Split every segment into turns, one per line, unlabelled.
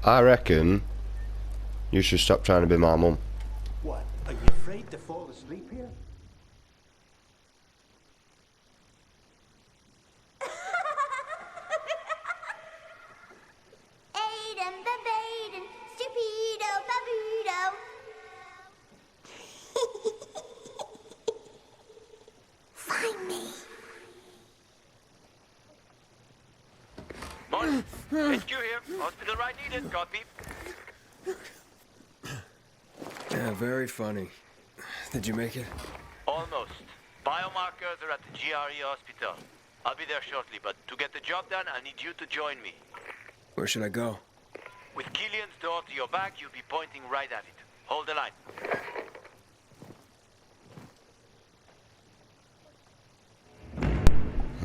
I reckon you should stop trying to be my mum.
What? Are you afraid to fall asleep here?
Aiden, Babaden, Stupido, Babudo. Find me.
Mon, HQ here. Hospital right needed. Copy.
Yeah, very funny. Did you make it?
Almost. Biomarkers are at the GRE hospital. I'll be there shortly, but to get the job done, I need you to join me.
Where should I go?
With Killian's door to your back, you'll be pointing right at it. Hold the line.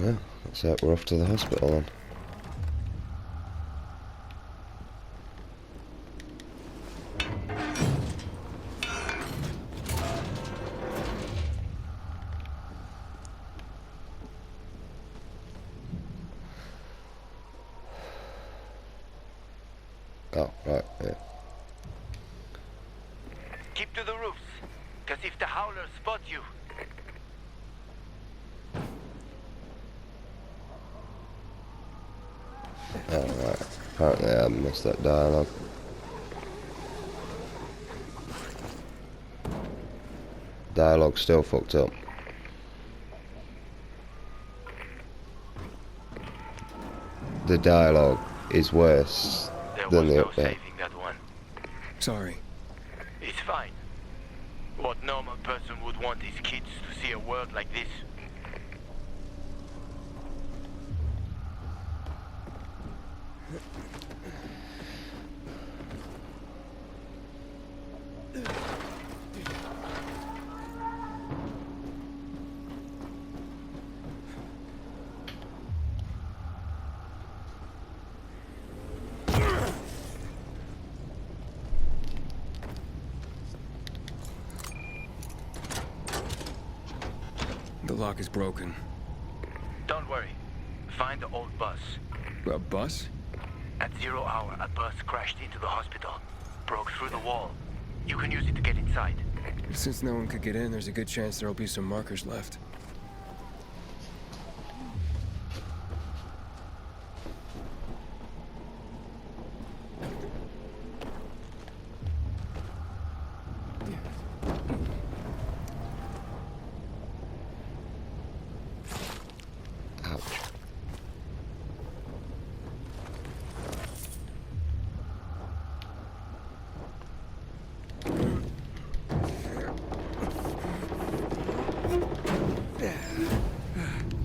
Yeah, that's it. We're off to the hospital then. Oh, right, yeah.
Keep to the roofs, because if the howlers spot you...
Oh, right. Apparently I missed that dialogue. Dialogue's still fucked up. The dialogue is worse
There
than
was
the
no
update.
saving that one.
Sorry.
It's fine. What normal person would want his kids to see a world like this?
The lock is broken.
Don't worry. Find the old bus.
A bus?
At 0 hour, a bus crashed into the hospital. Broke through the wall. You can use it to get inside.
Since no one could get in, there's a good chance there'll be some markers left.
Ouch.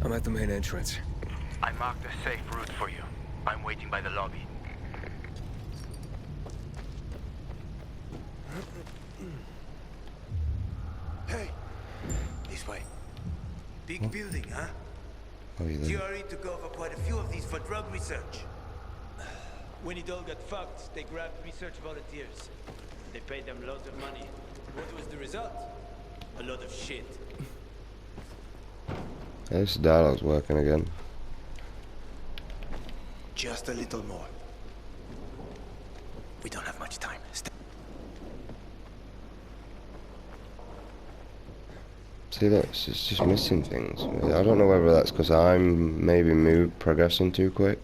I'm at the main entrance.
I marked a safe route for you. I'm waiting by the lobby.
Hey! This way. Big building, huh?
Oh, you there?
GRE took over quite a few of these for drug research. When it all got fucked, they grabbed research volunteers. They paid them loads of money. What was the result? A lot of shit.
Yeah, this dialogue's working again.
Just a little more. We don't have much time.
See, look, it's just missing things. I don't know whether that's because I'm maybe progressing too quick.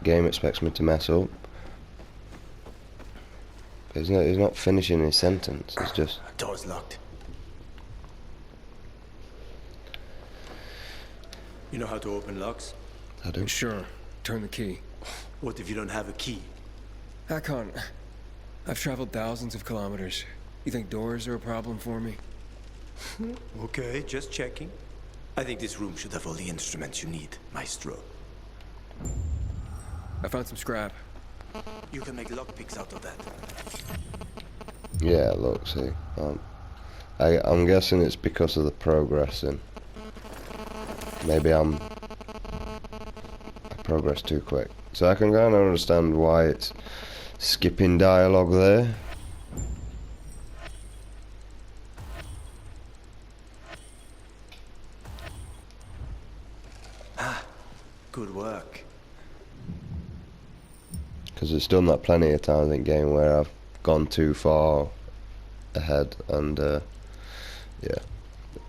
Game expects me to mess up. He's not finishing his sentence. It's just...
Door's locked. You know how to open locks?
I do.
Sure. Turn the key.
What if you don't have a key?
Hakon, I've traveled thousands of kilometers. You think doors are a problem for me?
Okay, just checking. I think this room should have all the instruments you need, Maestro.
I found some scrap.
You can make lockpicks out of that.
Yeah, look, see. I'm guessing it's because of the progressing. Maybe I progress too quick. So I can kind of understand why it's skipping dialogue there.
Good work.
Because it's done that plenty of times in game where I've gone too far ahead and yeah,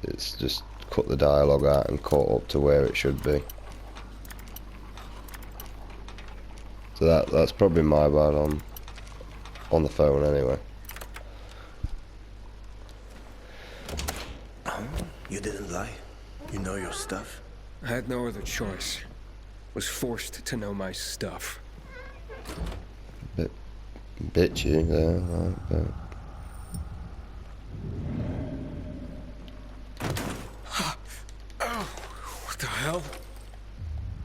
it's just cut the dialogue out and caught up to where it should be. So that's probably my bad on the phone anyway.
You didn't lie. You know your stuff.
I had no other choice. Was forced to know my stuff.
Bitchy there, right, but...
What the hell?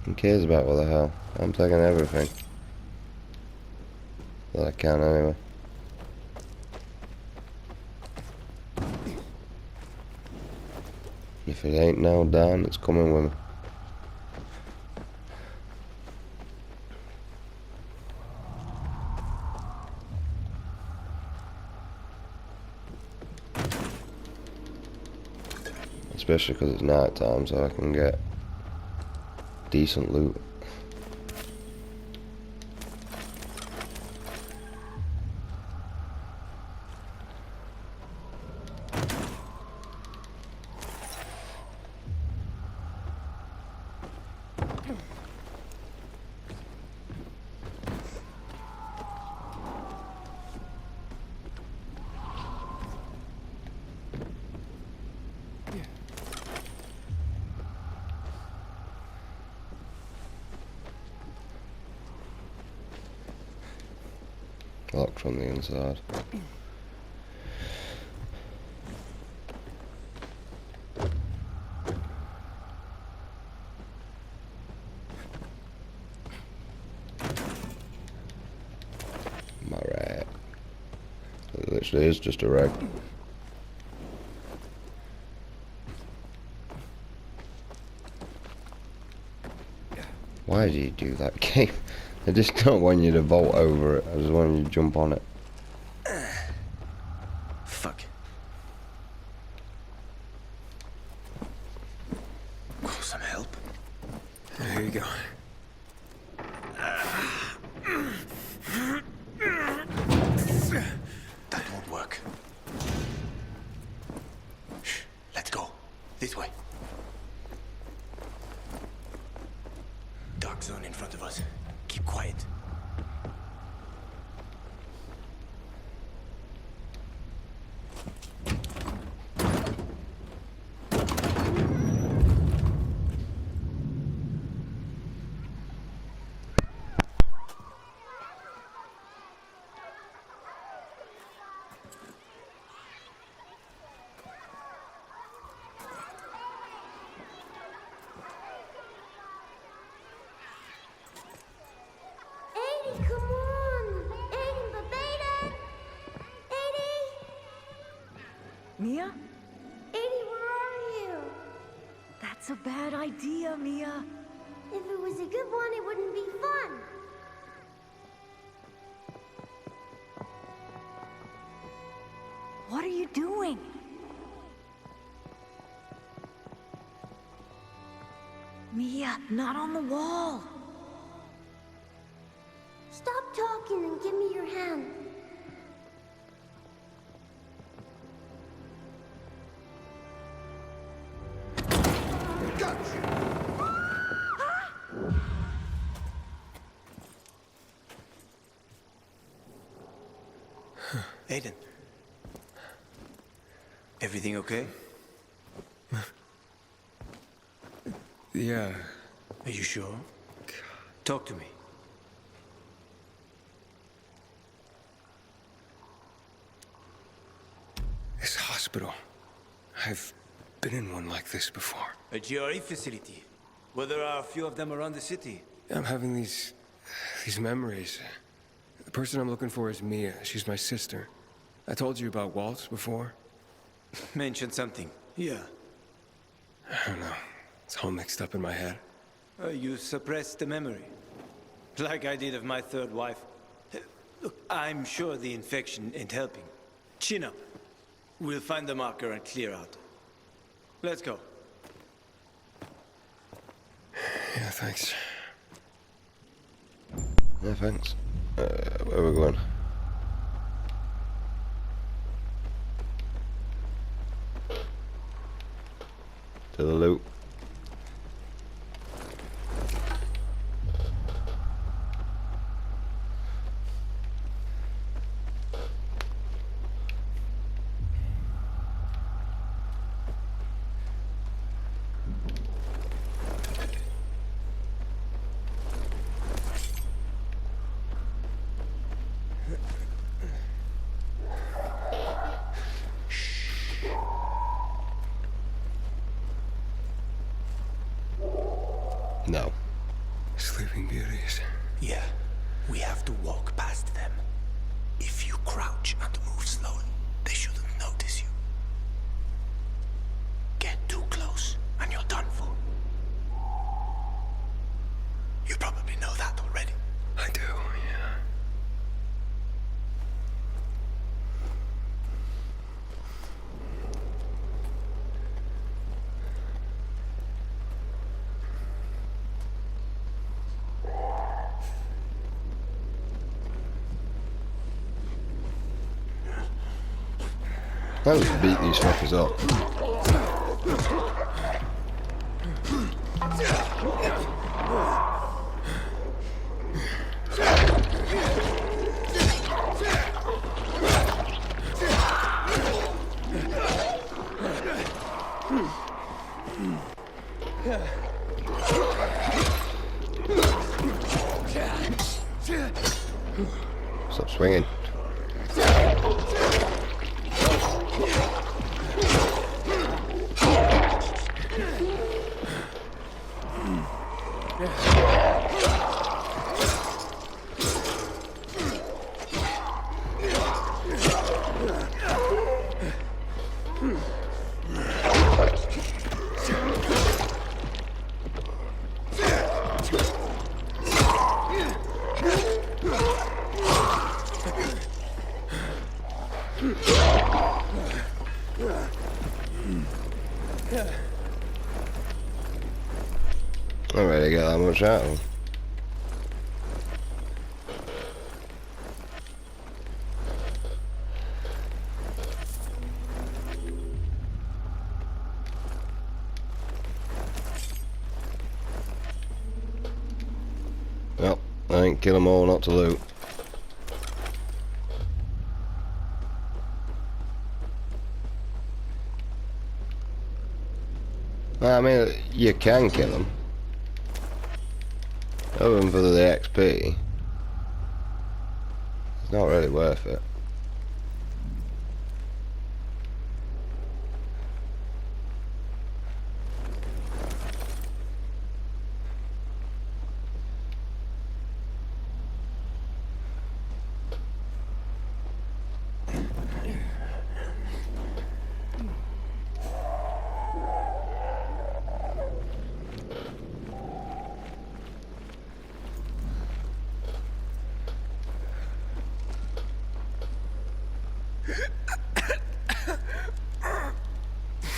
Who cares about what the hell? I'm taking everything that I can anyway. If it ain't nailed down, it's coming with me. Especially because it's night time, so I can get decent loot. Locked from the inside. My rat. It literally is just a rag. Why do you do that, game? I just don't want you to vault over it, I just want you to jump on it.
Fuck. Call some help.
Here you go.
That won't work. Shh. Let's go. This way. Dark zone in front of us. Keep quiet.
Eddie, come on! Eddie, baby! Eddie!
Mia?
Eddie, where are you?
That's a bad idea, Mia.
If it was a good one, it wouldn't be fun.
What are you doing? Mia, not on the wall.
Stop talking and give me your hand.
Aiden. Everything okay?
Yeah.
Are you sure? Talk to me.
This hospital. I've been in one like this before.
A GRE facility. Well, there are a few of them around the city.
I'm having these memories. The person I'm looking for is Mia. She's my sister. I told you about Waltz before.
Mention something. Yeah.
I don't know. It's all mixed up in my head.
You suppressed the memory. Like I did of my third wife. Look, I'm sure the infection ain't helping. Chin up. We'll find the marker and clear out. Let's go.
Yeah, thanks.
Yeah, thanks. Where are we going? To the loot. No.
Sleeping Beauties.
Yeah, we have to walk past them. If you crouch and move slowly, they shouldn't notice you. Get too close, and you're done for. You probably know that already.
I do, yeah.
Let's beat these fuckers up. Stop swinging. Not really get that much out of them. Well, I didn't kill them all not to loot. I mean, you can kill them. Other than for the XP, it's not really worth it.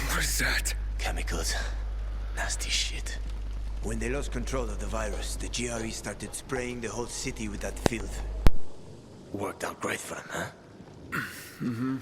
What is that?
Chemicals. Nasty shit. When they lost control of the virus, the GRE started spraying the whole city with that filth. Worked out great for them, huh?
Mm-hmm.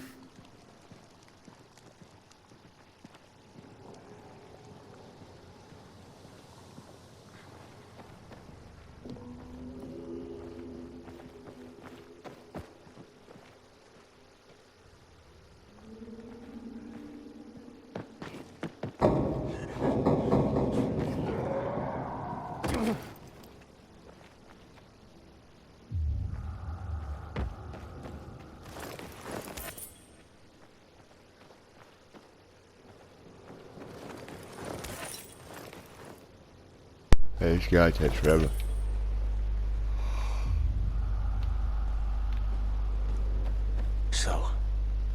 This guy takes forever.
So,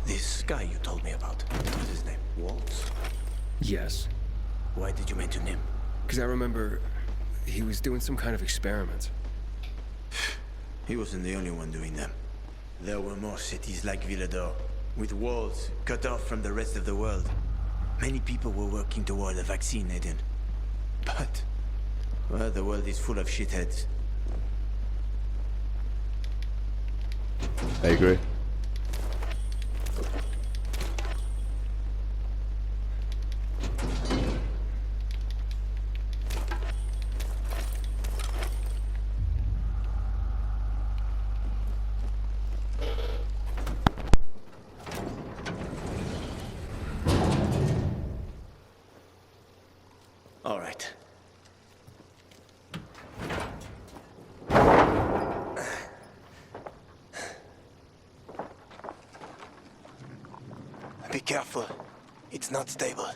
this guy you told me about, what's his name? Waltz?
Yes.
Why did you mention him?
Because I remember he was doing some kind of experiment.
He wasn't the only one doing them. There were more cities like Villador, with walls cut off from the rest of the world. Many people were working toward a vaccine, Aiden. But, well, the world is full of shitheads.
I agree.
All right. Be careful. It's not stable.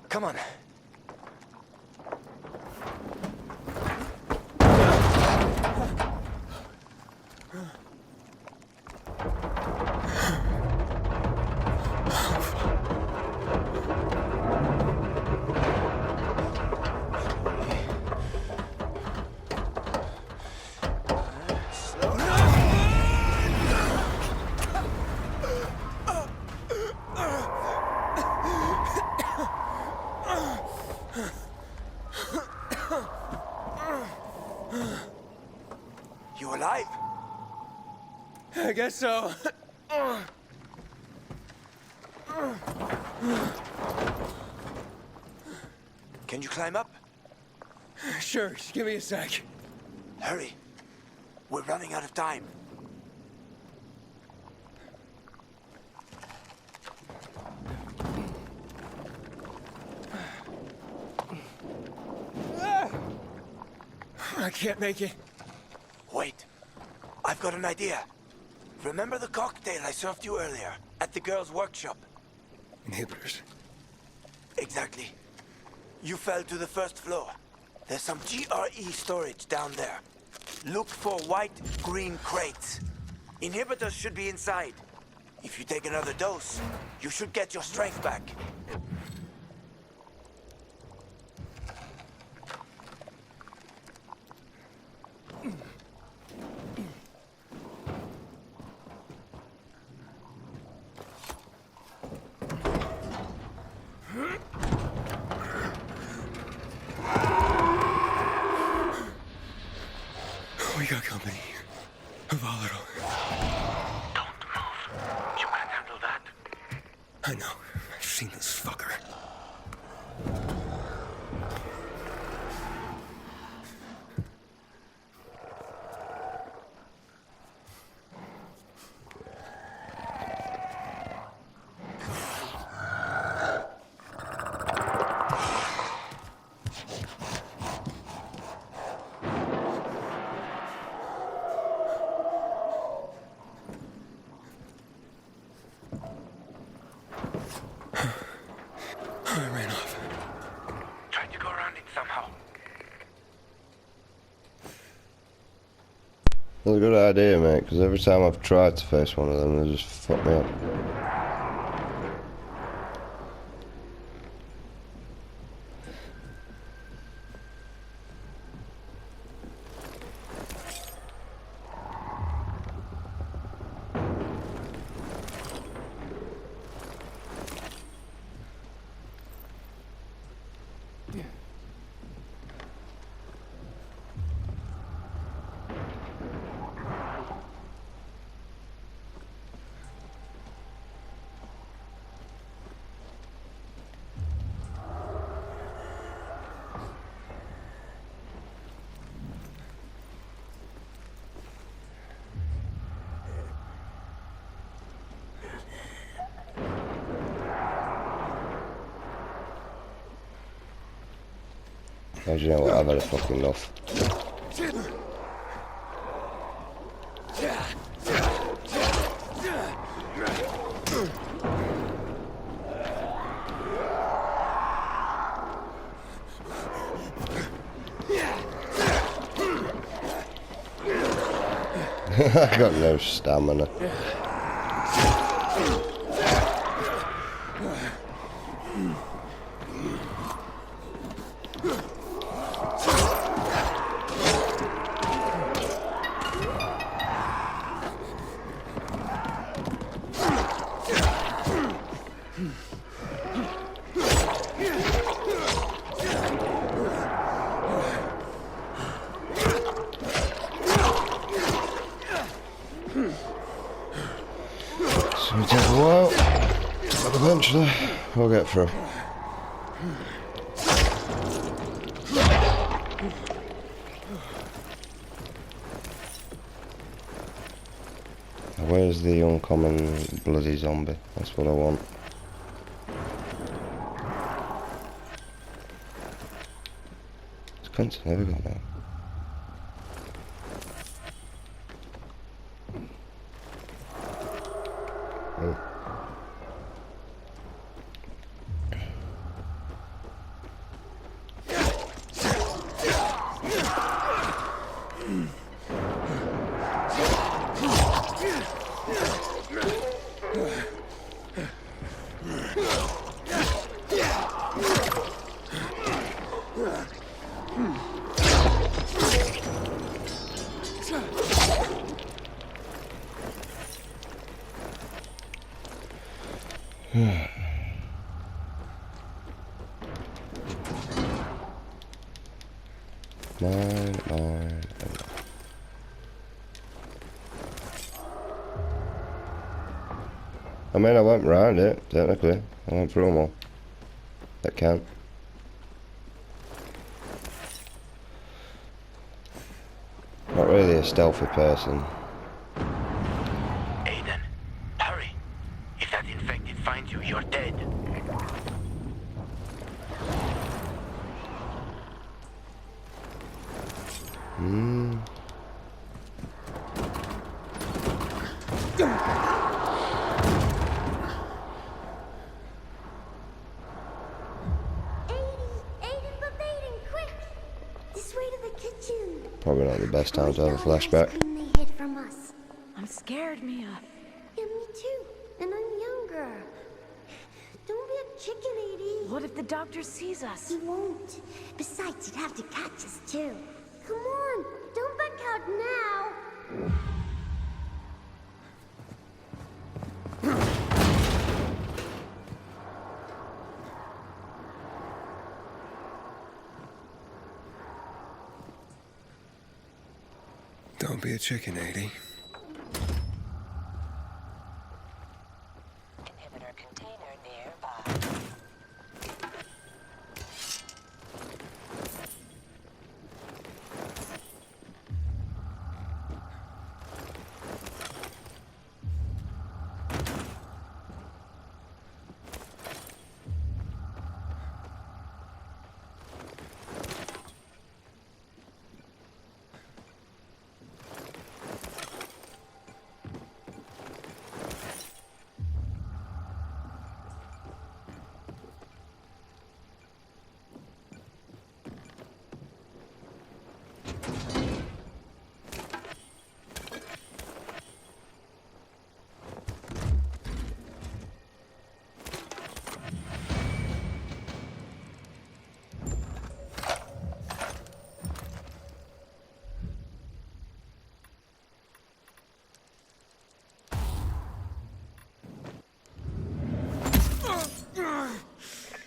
Come on. You alive?
I guess so.
Can you climb up?
Sure, just give me a sec.
Hurry. We're running out of time.
I can't make it.
Wait. I've got an idea. Remember the cocktail I served you earlier at the girls' workshop?
Inhibitors.
Exactly. You fell to the first floor. There's some GRE storage down there. Look for white-green crates. Inhibitors should be inside. If you take another dose, you should get your strength back.
We got company. A volatile.
Don't move. You can't handle that.
I know. I've seen this fucker. I ran off.
Try to go around it somehow.
That's a good idea, mate, because every time I've tried to face one of them, they just fuck me up. As you know what, I've had a fucking enough. I got no stamina. take a while, but eventually we'll get through. Where's the uncommon bloody zombie? That's what I want. It's Quentin, there we go now. Oh. Mine. I mean, I went round it, technically. I went through them all. That count. Not really a stealthy person.
Aiden, hurry. If that infected finds you, you're dead.
Aiden, but Aiden, quick! This way to the kitchen.
Probably not the best time to have a
Where's all the
flashback.
ice cream they hid from us?
I'm scared, Mia.
Yeah, me too. And I'm younger. Don't be a chicken, Edie.
What if the doctor sees us?
He won't. Besides, he'd have to catch us too. Come on, don't back out now.
Don't be a chicken, 80.
Inhibitor container nearby.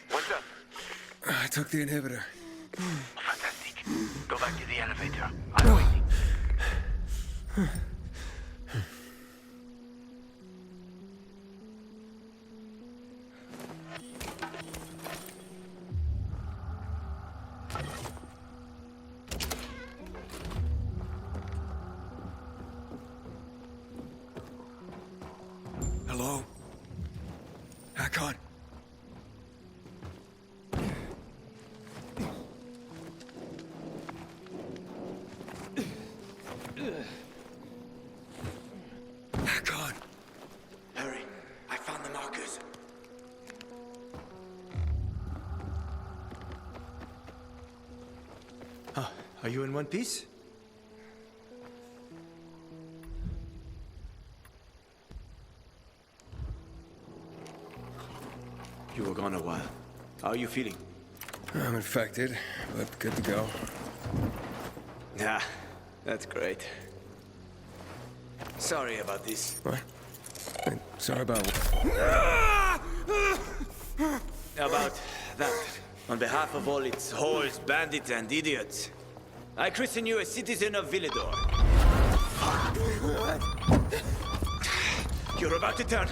What's up?
I took the inhibitor.
Fantastic. Go back to the elevator. I'm waiting.
Hello? Hakon? Hakon!
Hurry. I found the markers. Are you in one piece? You were gone a while. How are you feeling?
I'm infected, but good to go.
Yeah, that's great. Sorry about this.
What? Hey, sorry about what?
About that. On behalf of all its whores, bandits, and idiots, I christen you a citizen of Villedor. You're about to turn.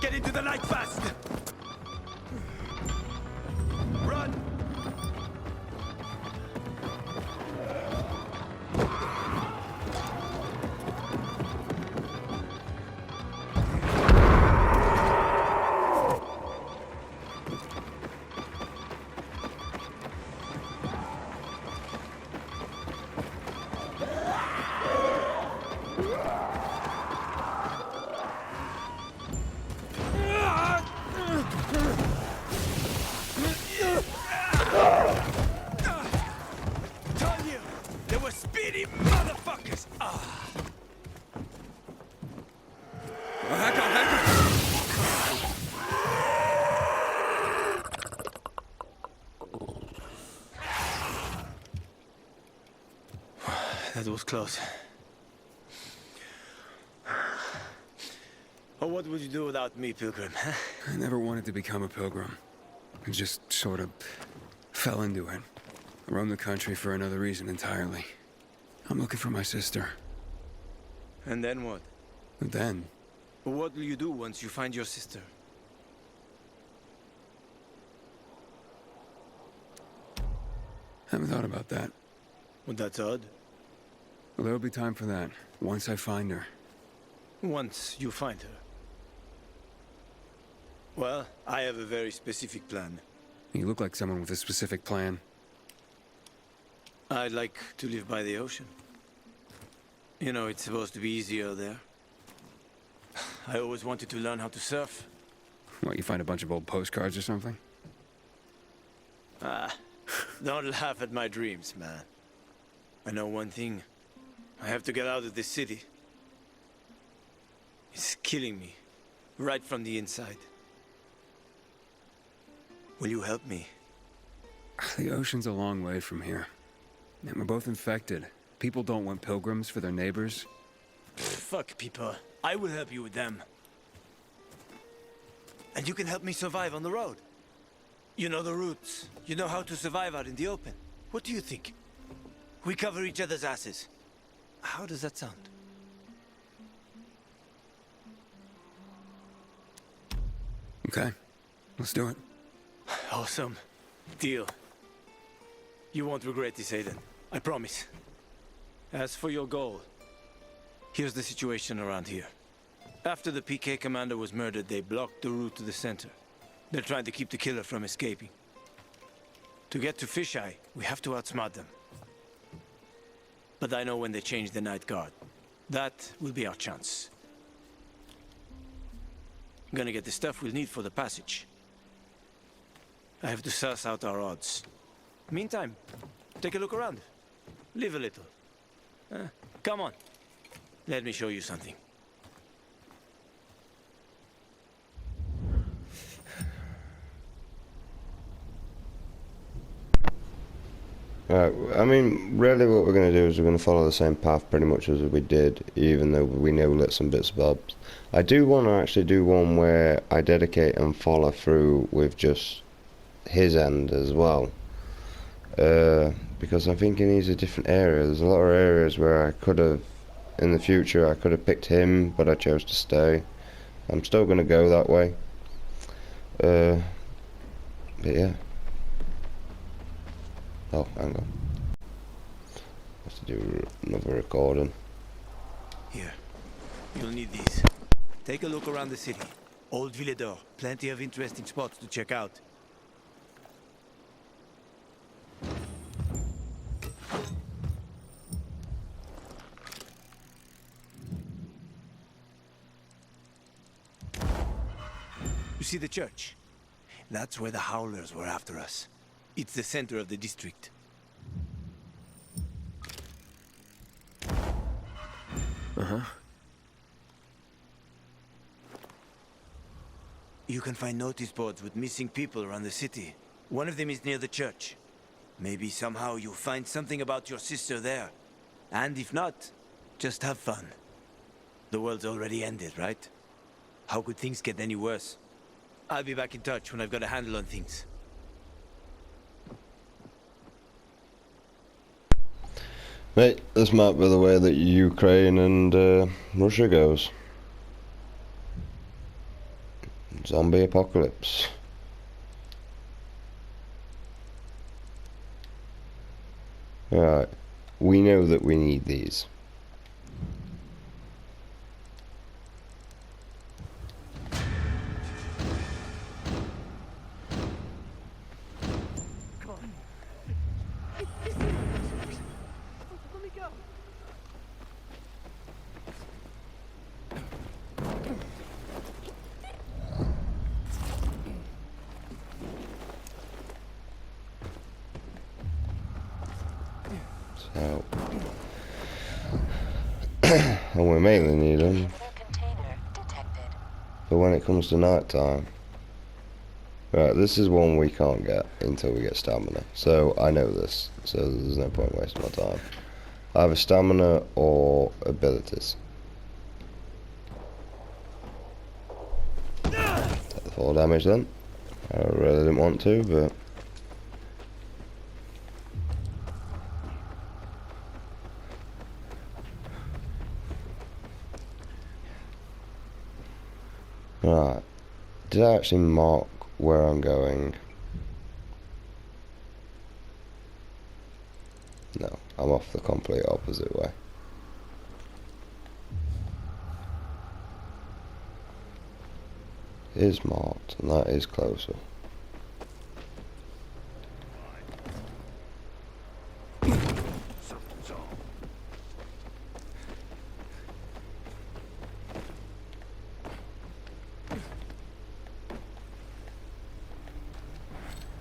Get into the light fast! Run! Told you! They were speedy motherfuckers! That was close. Oh, what would you do without me, Pilgrim?
I never wanted to become a pilgrim. I just sort of fell into it. I roamed the country for another reason entirely. I'm looking for my sister.
And then what?
And then,
What will you do once you find your sister?
haven't thought about that.
Well, that's odd.
Well, there'll be time for that, once I find her.
Once you find her. Well, I have a very specific plan.
You look like someone with a specific plan.
I'd like to live by the ocean. You know, it's supposed to be easier there. I always wanted to learn how to surf.
What, you find a bunch of old postcards or something?
Ah, don't laugh at my dreams, man. I know one thing. I have to get out of this city. It's killing me, right from the inside. Will you help me?
The ocean's a long way from here. And we're both infected. People don't want pilgrims for their neighbors.
Fuck people. I will help you with them. And you can help me survive on the road. You know the routes. You know how to survive out in the open. What do you think? We cover each other's asses. How does that sound?
Okay, let's do it.
Awesome. Deal. You won't regret this, Aiden. I promise. As for your goal, here's the situation around here. After the PK commander was murdered, they blocked the route to the center. They're trying to keep the killer from escaping. To get to Fisheye, we have to outsmart them. But I know when they change the night guard. That will be our chance. I'm gonna get the stuff we'll need for the passage. I have to suss out our odds. Meantime, take a look around. Live a little. Come on. Let me show you something.
Right, I mean, really what we're going to do is we're going to follow the same path pretty much as we did, even though we know some bits and bobs. I do want to actually do one where I dedicate and follow through with just his end as well. Because I'm thinking he's a different area. There's a lot of areas where I could have, in the future, I could have picked him, but I chose to stay. I'm still going to go that way. But yeah. Oh, hang on. I have to do another recording.
Here. You'll need these. Take a look around the city. Old Villedor. Plenty of interesting spots to check out. You see the church? That's where the Howlers were after us. It's the center of the district.
Uh-huh.
You can find notice boards with missing people around the city. One of them is near the church. Maybe somehow you'll find something about your sister there. And if not, just have fun. The world's already ended, right? How could things get any worse? I'll be back in touch when I've got a handle on things.
Mate, this might be the way that Ukraine and Russia goes. Zombie apocalypse. Alright. We know that we need these. So, and we mainly need them
Inhibitor container detected.
for when it comes to night time. Right, this is one we can't get until we get stamina. So I know this, so there's no point wasting my time. Either stamina or abilities. Take the 4 damage then. I really didn't want to, but right. Did I actually mark where I'm going? No, I'm off the complete opposite way. It is marked, and that is closer.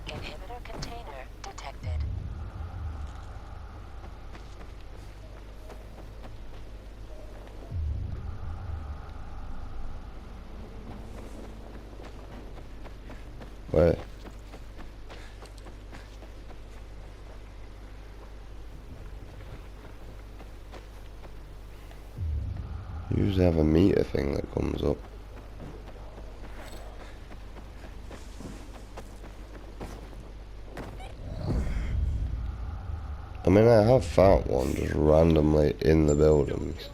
Inhibitor container detected.
Where? You usually have a meter thing that comes up. I mean, I have found one just randomly in the buildings.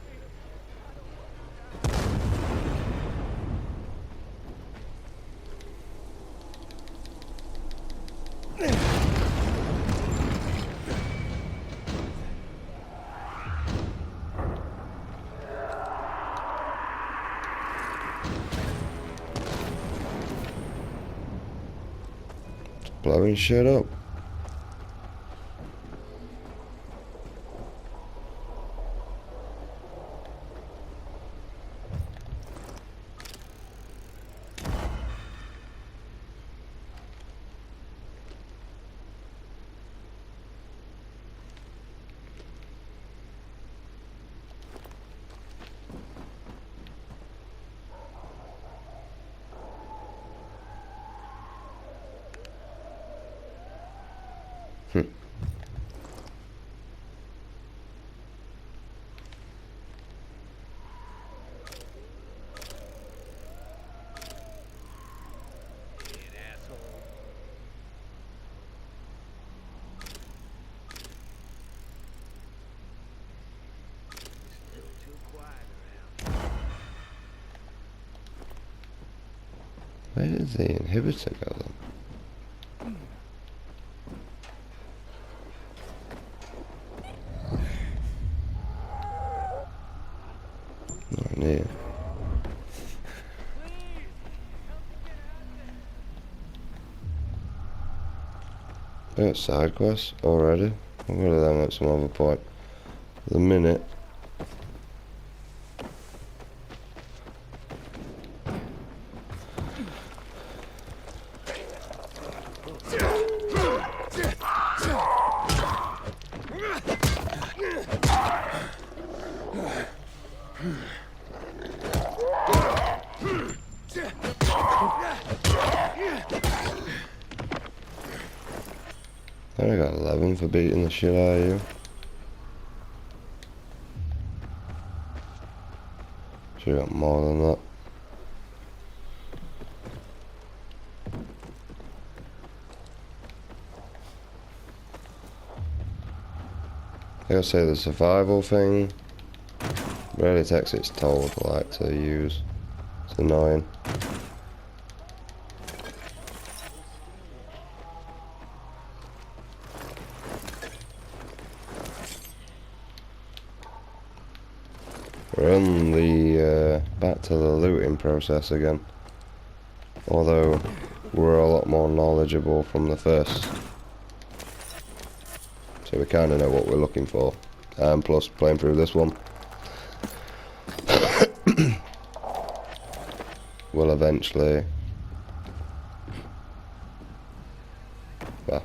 Blowing shit up. Where did the inhibitor go then? Not near. I got side quests already. I'll go to them at some other point. For the minute. I only got 11 for beating the shit out of you. Should've got more than that. I gotta say the survival thing really takes its toll to like to use. It's annoying. We're on the back to the looting process again. Although we're a lot more knowledgeable from the first. So we kind of know what we're looking for. And plus playing through this one will eventually, well,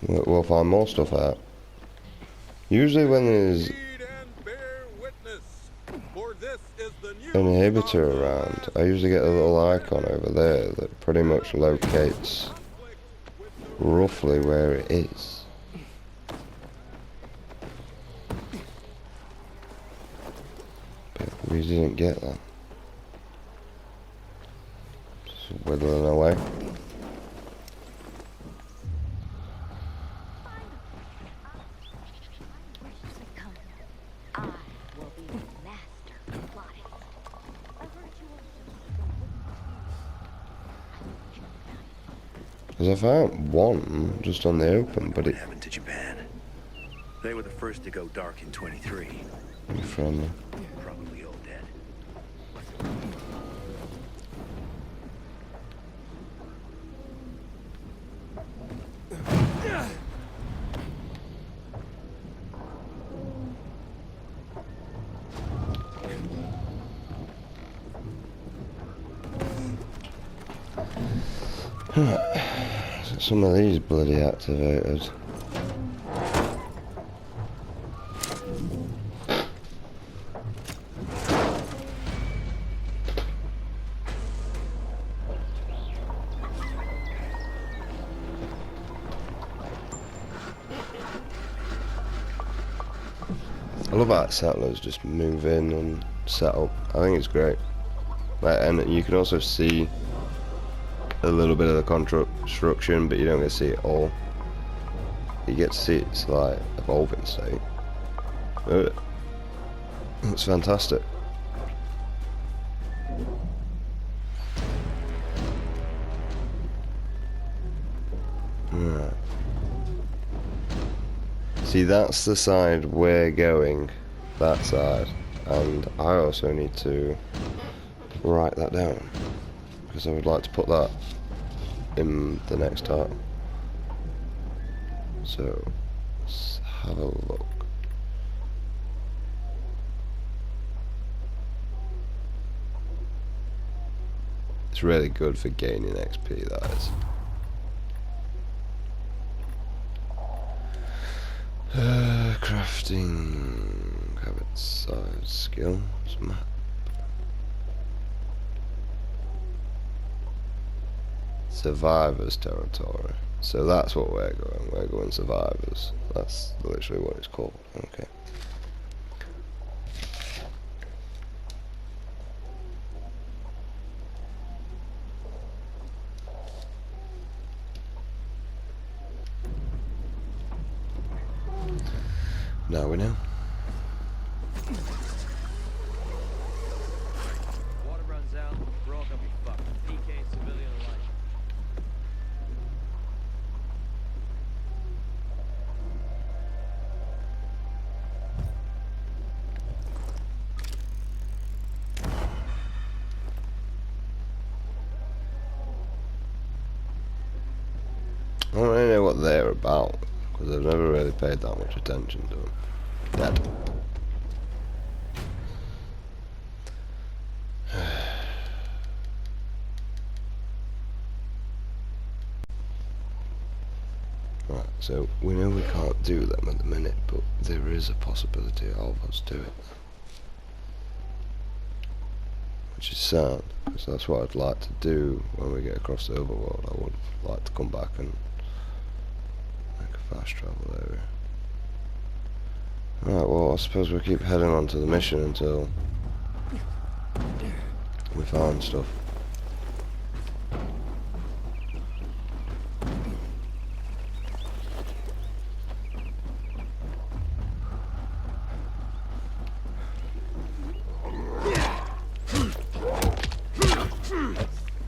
we'll find more stuff out. Usually when there's an inhibitor around, I usually get a little icon over there that pretty much locates roughly where it is. But we didn't get that. Just whittling away. Because I found one just on the open, but
What
it
happened to Japan? They were the first to go dark in 23.
friendly.
Probably all dead.
Some of these bloody activators. I love how settlers just move in and set up. I think it's great. And you can also see a little bit of the construction, but you don't get to see it all. You get to see its like evolving state. It's fantastic. Right. See, that's the side we're going. That side, and I also need to write that down because I would like to put that in the next part. So let's have a look. It's really good for gaining XP, that is. Crafting habits, size, skills, map. Survivors territory. So that's what we're going. We're going survivors. That's literally what it's called. Okay. Now we know.
Water runs out, we're all gonna be fucked. PK, civilian alike.
I don't really know what they're about because I've never really paid that much attention to them. That. Right, so we know we can't do them at the minute, but there is a possibility of us doing them. Which is sad, because that's what I'd like to do when we get across the overworld. I would like to come back and make a fast travel area. Right, well, I suppose we'll keep heading on to the mission until we find stuff.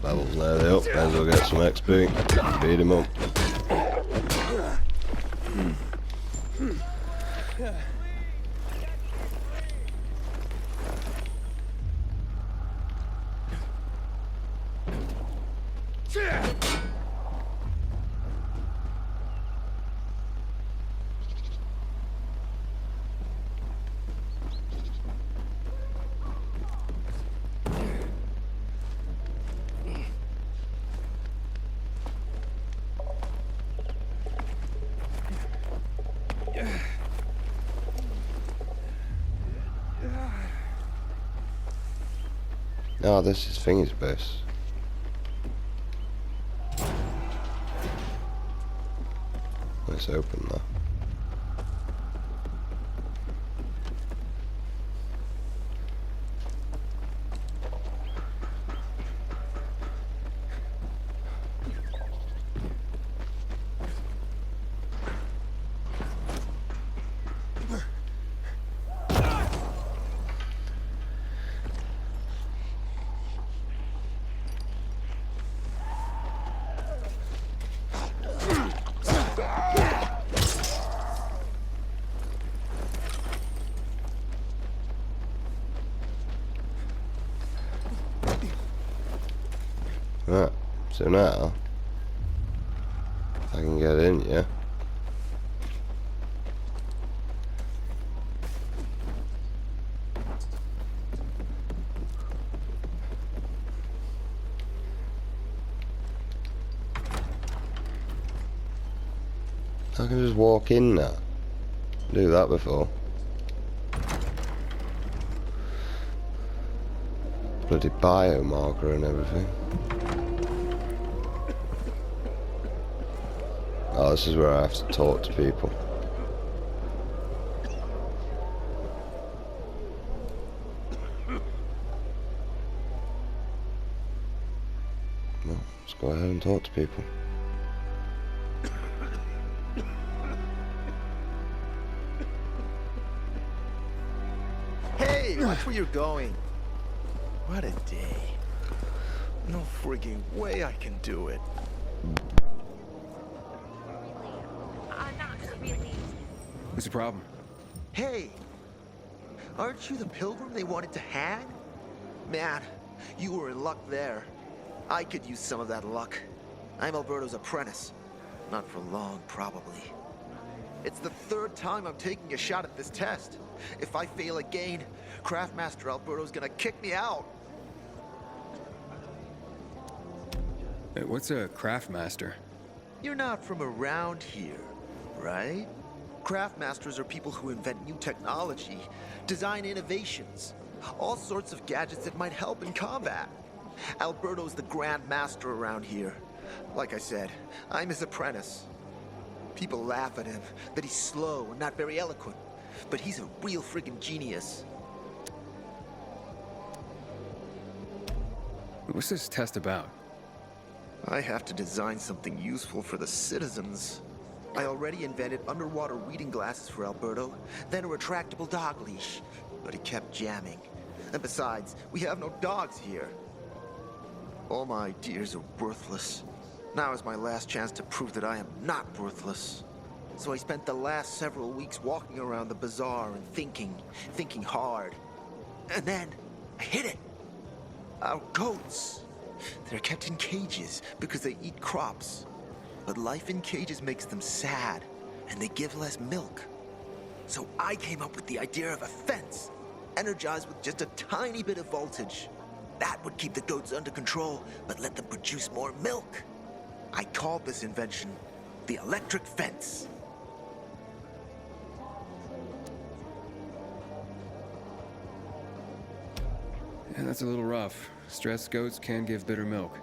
Levels nearly up, may as well get some XP. Beat him up. Oh, this is Thingy's base. Let's open that. Right, so now I can get in, yeah. I can just walk in now. Do that before. Bloody biomarker and everything. Oh, this is where I have to talk to people. Well, let's go ahead and talk to people.
Hey, watch where you're going. What a day. No frigging way I can do it.
What's the problem?
Hey, aren't you the pilgrim they wanted to hang? Man, you were in luck there. I could use some of that luck. I'm Alberto's apprentice. Not for long, probably. It's the third time I'm taking a shot at this test. If I fail again, Craftmaster Alberto's gonna kick me out.
Hey, what's a craftmaster?
You're not from around here, right? Craftmasters are people who invent new technology, design innovations, all sorts of gadgets that might help in combat. Alberto's the Grand Master around here. Like I said, I'm his apprentice. People laugh at him, that he's slow and not very eloquent, but he's a real friggin' genius.
What's this test about?
I have to design something useful for the citizens. I already invented underwater reading glasses for Alberto, then a retractable dog leash, but he kept jamming. And besides, we have no dogs here. All my ideas are worthless. Now is my last chance to prove that I am not worthless. So I spent the last several weeks walking around the bazaar and thinking hard. And then, I hit it. Our goats. They're kept in cages because they eat crops. But life in cages makes them sad, and they give less milk. So I came up with the idea of a fence, energized with just a tiny bit of voltage. That would keep the goats under control, but let them produce more milk. I called this invention the electric fence.
Yeah, that's a little rough. Stressed goats can give bitter milk.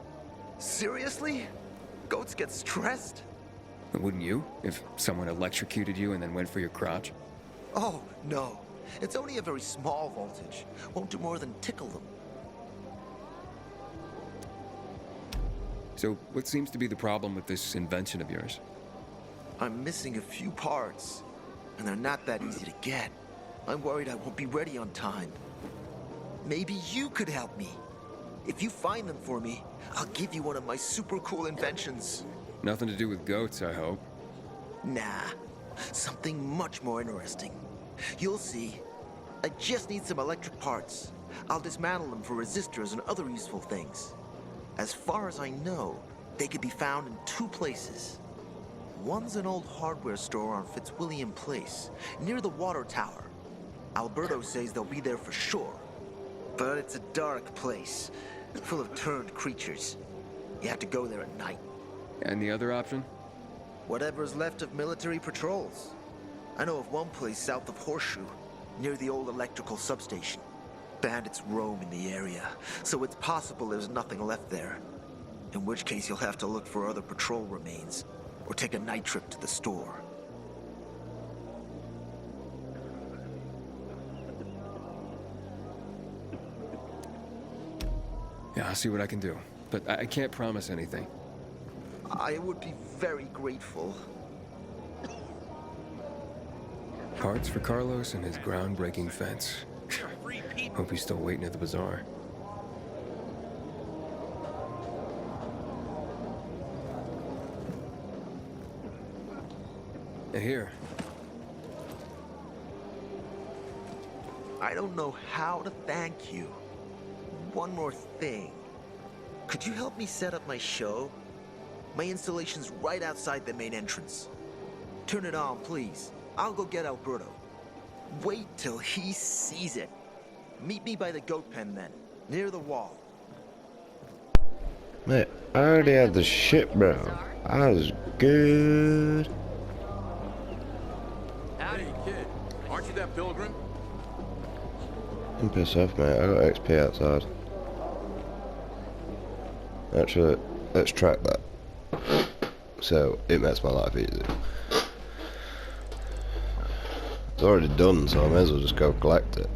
Seriously? Goats get stressed?
But wouldn't you, if someone electrocuted you and then went for your crotch?
Oh, no. It's only a very small voltage. Won't do more than tickle them.
So, what seems to be the problem with this invention of yours?
I'm missing a few parts, and they're not that easy to get. I'm worried I won't be ready on time. Maybe you could help me. If you find them for me, I'll give you one of my super cool inventions.
Nothing to do with goats, I hope.
Nah, Something much more interesting. You'll see. I just need some electric parts. I'll dismantle them for resistors and other useful things. As far as I know, they could be found in 2 places. One's an old hardware store on Fitzwilliam Place, near the water tower. Alberto says they'll be there for sure. But it's a dark place, full of turned creatures. You have to go there at night.
And the other option?
Whatever's left of military patrols. I know of one place south of Horseshoe, near the old electrical substation. Bandits roam in the area, so it's possible there's nothing left there. In which case you'll have to look for other patrol remains, or take a night trip to the store.
Yeah, I'll see what I can do. But I can't promise anything.
I would be very grateful.
Parts for Carlos and his groundbreaking fence. Hope he's still waiting at the bazaar. And here.
I don't know how to thank you. One more thing. Could you help me set up my show? My installation's right outside the main entrance. Turn it on, please. I'll go get Alberto. Wait till he sees it. Meet me by the goat pen then, near the wall.
Mate, I already had the shit, bro. I was good.
Howdy, kid. Aren't you that pilgrim?
I'm pissed off, mate. I got XP outside. Actually, let's track that. So, it makes my life easy. It's already done, so I may as well just go collect it.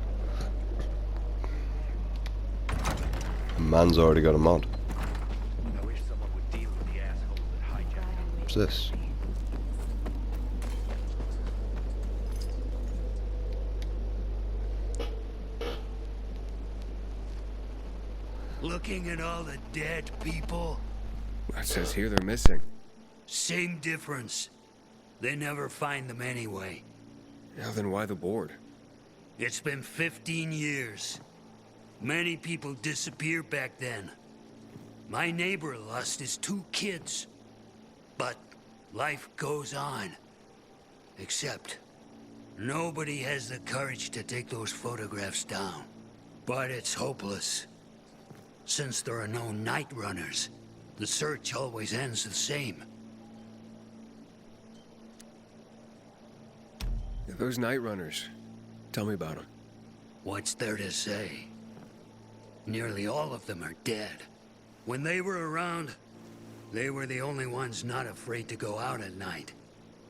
Man's already got a mod.
I wish someone would deal with the assholes that hijacked it.
What's this?
Looking at all the dead people,
It says here they're missing.
same difference. They never find them anyway.
Now then why the board?
It's been 15 years. Many people disappeared back then. My neighbor lost his 2 kids. But life goes on. Except, nobody has the courage to take those photographs down. But it's hopeless. Since there are no night runners, the search always ends the same.
Those night runners. Tell me about them.
What's there to say? Nearly all of them are dead. When they were around, they were the only ones not afraid to go out at night.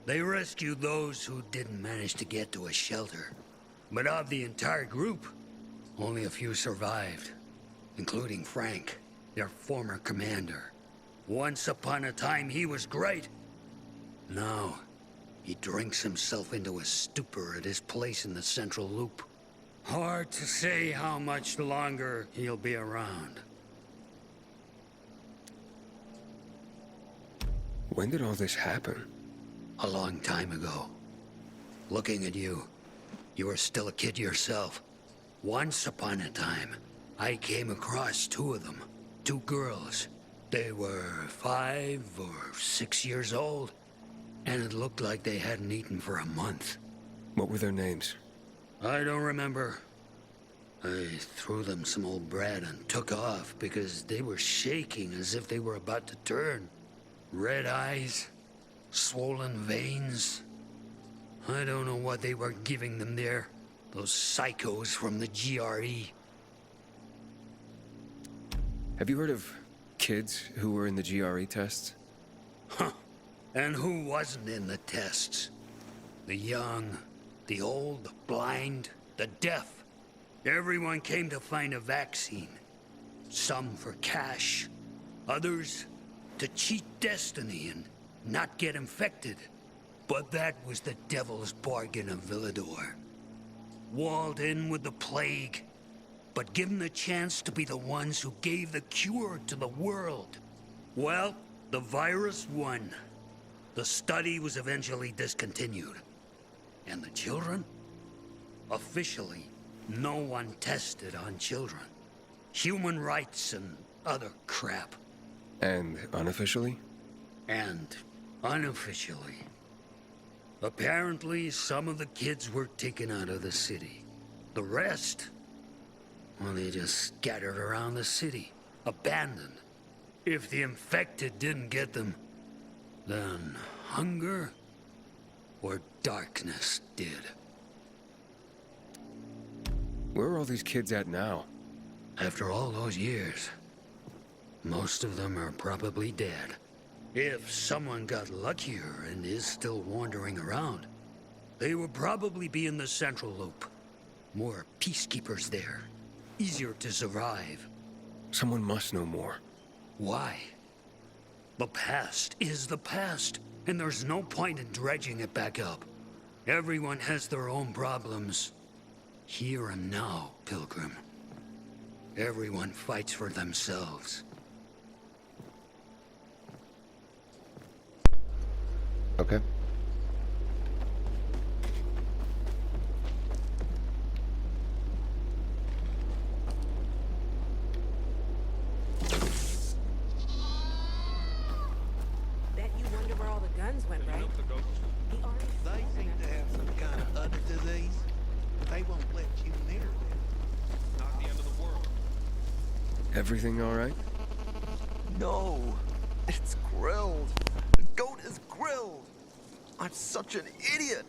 They rescued those who didn't manage to get to a shelter. But of the entire group, only a few survived, including Frank, their former commander. Once upon a time, he was great. Now, he drinks himself into a stupor at his place in the Central Loop. Hard to say how much longer he'll be around.
When did all this happen?
A long time ago. Looking at you, you were still a kid yourself. Once upon a time, I came across 2 of them. 2 girls. They were 5 or 6 years old, and it looked like they hadn't eaten for a month.
What were their names?
I don't remember. I threw them some old bread and took off because they were shaking as if they were about to turn. Red eyes, swollen veins. I don't know what they were giving them there. Those psychos from the GRE.
Have you heard of kids who were in the GRE tests?
Huh. And who wasn't in the tests? The young, the old, the blind, the deaf. Everyone came to find a vaccine. Some for cash, others to cheat destiny and not get infected. But that was the devil's bargain of Villador. Walled in with the plague, but given the chance to be the ones who gave the cure to the world. Well, the virus won. The study was eventually discontinued. And the children? Officially, no one tested on children. Human rights and other crap.
And unofficially?
And unofficially. Apparently, some of the kids were taken out of the city. The rest, well, they just scattered around the city, abandoned. If the infected didn't get them, then hunger or darkness did.
Where are all these kids at now?
After all those years, most of them are probably dead. If someone got luckier and is still wandering around, they would probably be in the Central Loop. More peacekeepers there. Easier to survive.
Someone must know more.
Why? The past is the past, and there's no point in dredging it back up. Everyone has their own problems. Here and now, Pilgrim. Everyone fights for themselves.
Okay.
Bet you wonder where all the guns went, right? The army.
They seem to have some kind of other disease. They won't let you near them. Not the end of the world.
Everything all right?
No, it's grilled. The goat is grilled. I'm such an idiot.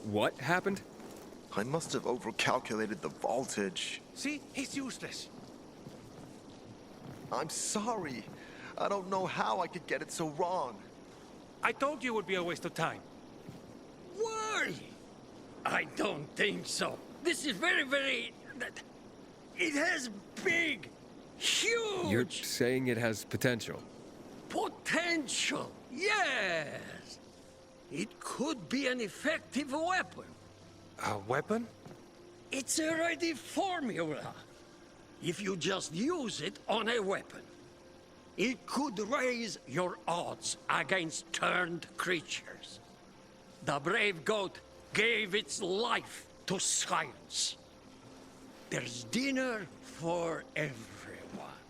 What happened?
I must have overcalculated the voltage.
See, he's useless.
I'm sorry. I don't know how I could get it so wrong.
I told you it would be a waste of time.
Why? I don't think so. This is very... It has big, huge...
You're saying it has potential?
Potential, yes. It could be an effective weapon.
A weapon?
It's a ready formula. If you just use it on a weapon, it could raise your odds against turned creatures. The brave goat gave its life to science. There's dinner for everyone.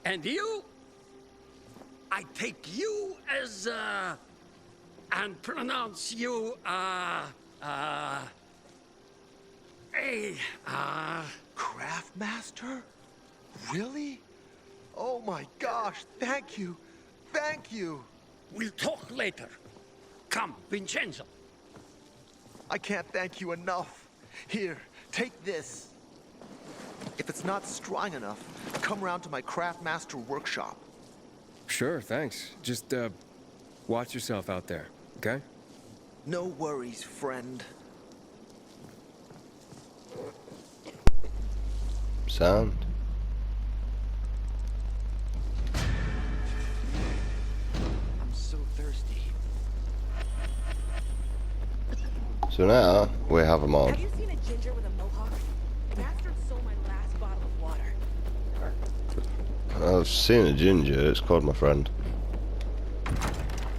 And you? I take you as, and pronounce you,
Craftmaster? Really? Oh my gosh, thank you. Thank you.
We'll talk later. Come, Vincenzo.
I can't thank you enough. Here, take this. If it's not strong enough, come around to my Craftmaster workshop.
Sure, thanks. Just, watch yourself out there, okay?
No worries, friend.
Sound.
I'm so thirsty.
So now we have them all.
Have you seen a ginger with a mohawk? Bastard stole my last bottle of water.
I've seen a ginger, it's called my friend.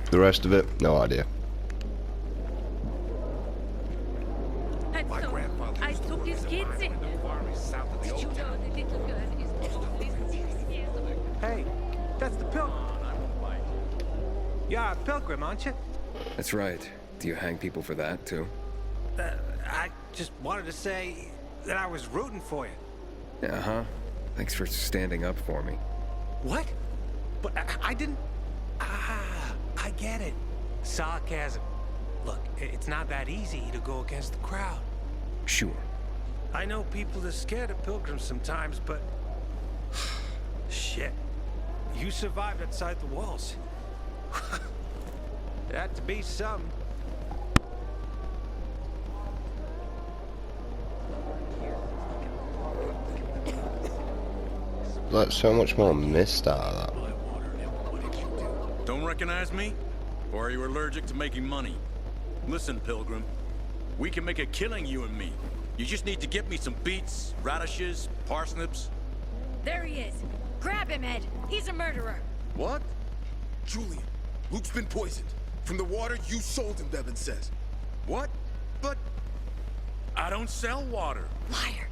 The rest of it, no idea.
My grandfather
I took his kids in.
the farm is south of the
Did you
old
know
town.
the little girl is only 6 years old?
Hey, that's the pilgrim. You're a pilgrim, aren't you?
That's right. Do you hang people for that, too?
I just wanted to say that I was rooting for you.
Uh-huh. Thanks for standing up for me.
What? But I didn't... Ah, I get it. Sarcasm. Look, it's not that easy to go against the crowd.
Sure.
I know people are scared of pilgrims sometimes, but... Shit. You survived outside the walls. There had to be some.
Like so much more mist out of that.
Don't recognize me? Or are you allergic to making money? Listen, Pilgrim. We can make a killing, you and me. You just need to get me some beets, radishes, parsnips.
There he is. Grab him, Ed. He's a murderer.
What?
Julian, Luke's been poisoned. From the water you sold him, Bevan says.
What? But I don't sell water.
Liar.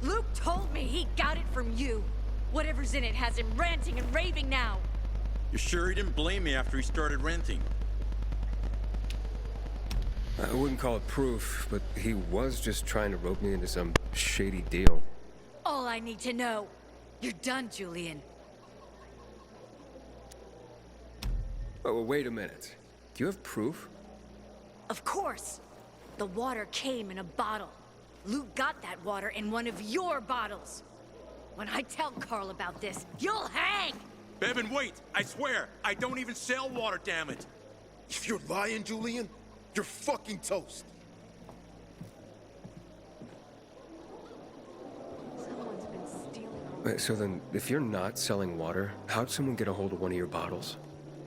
Luke told me he got it from you. Whatever's in it has him ranting and raving now.
You sure he didn't blame me after he started renting?
I wouldn't call it proof, but he was just trying to rope me into some shady deal.
All I need to know. You're done, Julian.
Oh, well, wait a minute. Do you have proof?
Of course. The water came in a bottle. Luke got that water in one of your bottles. When I tell Carl about this, you'll hang!
Bevan, wait! I swear, I don't even sell water, damn it!
If you're lying, Julian, you're fucking toast.
Someone's been stealing.
Wait, so then, if you're not selling water, how'd someone get a hold of one of your bottles?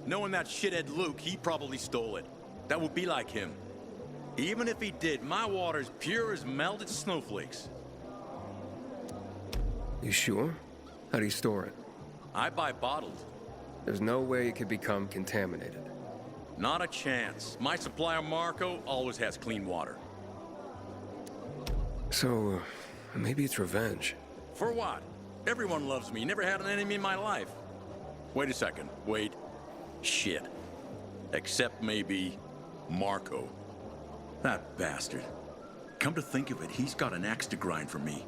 Knowing that shithead Luke, he probably stole it. That would be like him. Even if he did, my water's pure as melted snowflakes.
You sure? How do you store it?
I buy bottled.
There's no way it could become contaminated.
Not a chance. My supplier, Marco, always has clean water.
So, maybe it's revenge.
For what? Everyone loves me. Never had an enemy in my life. Wait a second. Wait. Shit. Except maybe Marco. That bastard. Come to think of it, he's got an axe to grind for me.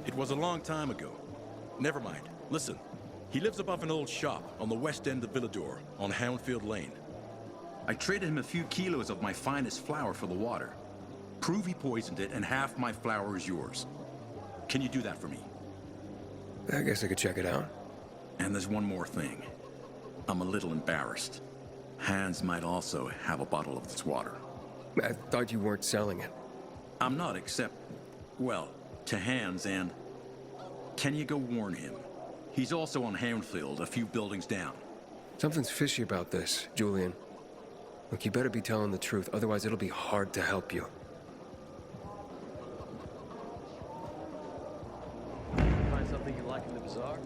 It was a long time ago. Never mind. Listen. He lives above an old shop on the west end of Villador, on Houndfield Lane. I traded him a few kilos of my finest flour for the water. Prove he poisoned it, and half my flour is yours. Can you do that for me?
I guess I could check it out.
And there's one more thing. I'm a little embarrassed. Hans might also have a bottle of this water.
I thought you weren't selling it.
I'm not, except, well, to Hans and... Can you go warn him? He's also on Houndfield, a few buildings down.
Something's fishy about this, Julian. Look, you better be telling the truth, otherwise it'll be hard to help you.
Find something you like in the bazaar?